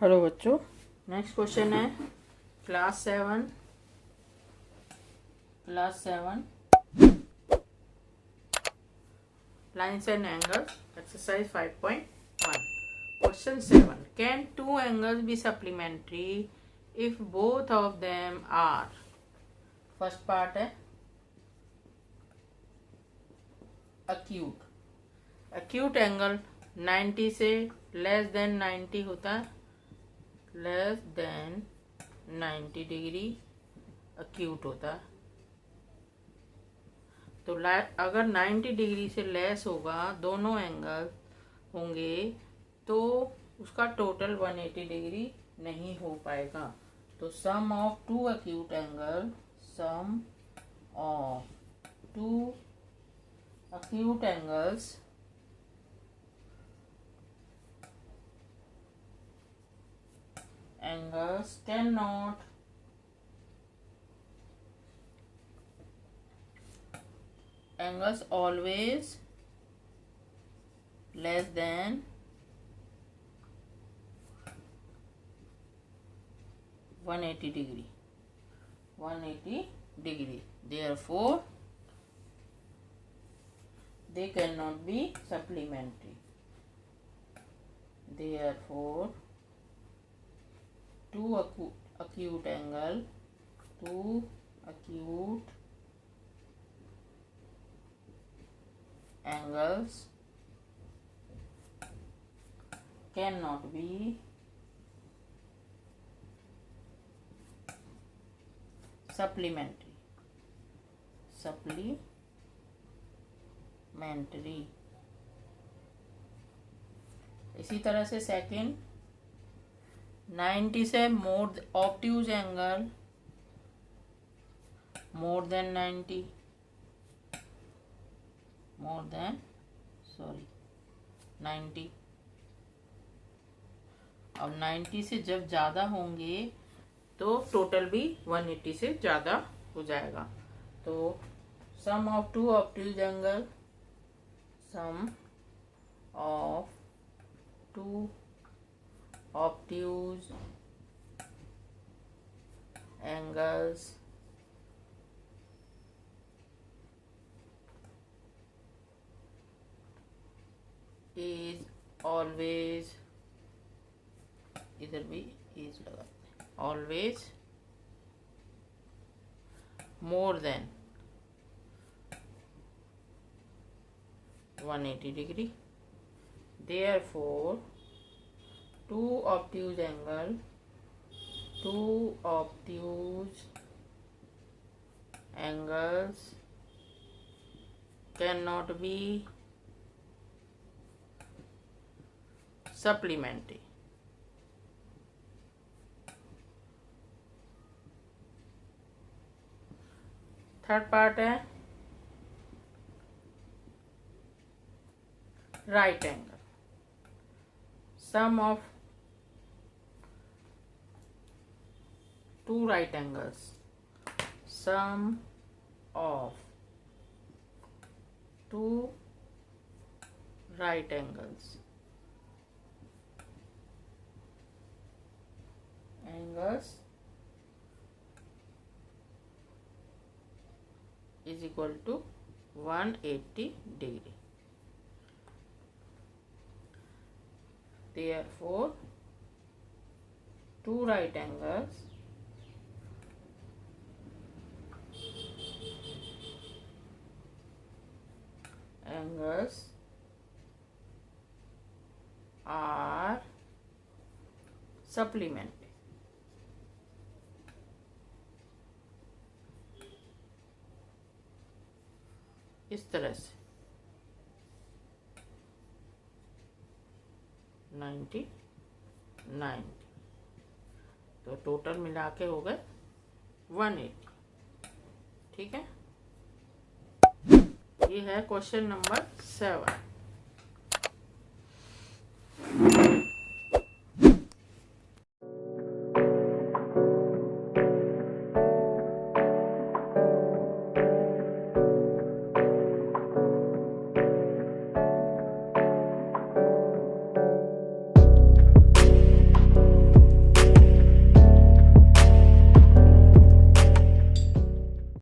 Hello बच्चों, next question है class 7 lines and angles exercise 5.1 question 7 can two angles be supplementary if both of them are. First part है acute angle 90 से less than 90 होता है, less than 90 degree acute होता है। तो अगर 90 डिग्री से लेस होगा, दोनों एंगल होंगे, तो उसका टोटल 180 डिग्री नहीं हो पाएगा। तो sum of two acute angle, sum of two acute angles cannot angles always less than 180 degree, therefore they cannot be supplementary. Therefore two acute angles cannot be supplementary. इसी तरह से सेकंड 90 से obtuse angle more than 90 और 90 से जब ज़्यादा होंगे तो टोटल भी 180 से ज़्यादा हो जाएगा। तो sum of two obtuse angle, sum of two obtuse angles is always, इधर भी is लगाते हैं, always more than 180 degree. Therefore two obtuse angles cannot be supplementary. Third part है right angle, sum of two right angles, sum of two right angles is equal to 180 degree. Therefore two right angles are supplementary. इस तरह से 90 तो total मिला के हो गए 180। ठीक है, ये है क्वेश्चन नंबर 7।